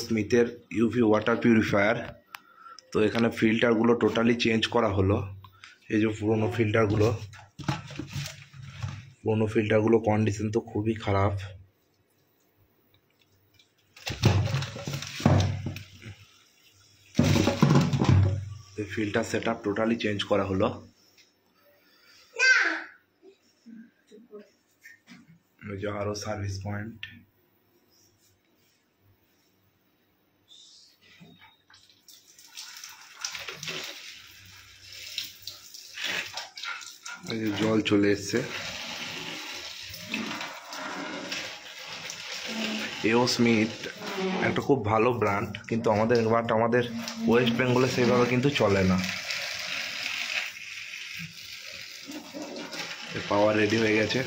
স্মিথের UV water purifier. তো এখানে ফিল্টারগুলো totally change করা হলো। এই যে পুরোনো ফিল্টারগুলো কন্ডিশন তো খুবই খারাপ। এই ফিল্টার সেটআপ টোটালি চেঞ্জ করা হলো। এই যে আরো সার্ভিস পয়েন্ট। এই যে জল চলে এসছে। এও স্মিথ একটা খুব ভালো ব্র্যান্ড, কিন্তু আমাদের ওয়েস্ট বেঙ্গলে সেইভাবে কিন্তু চলে না। পাওয়ার রেডি হয়ে গেছে।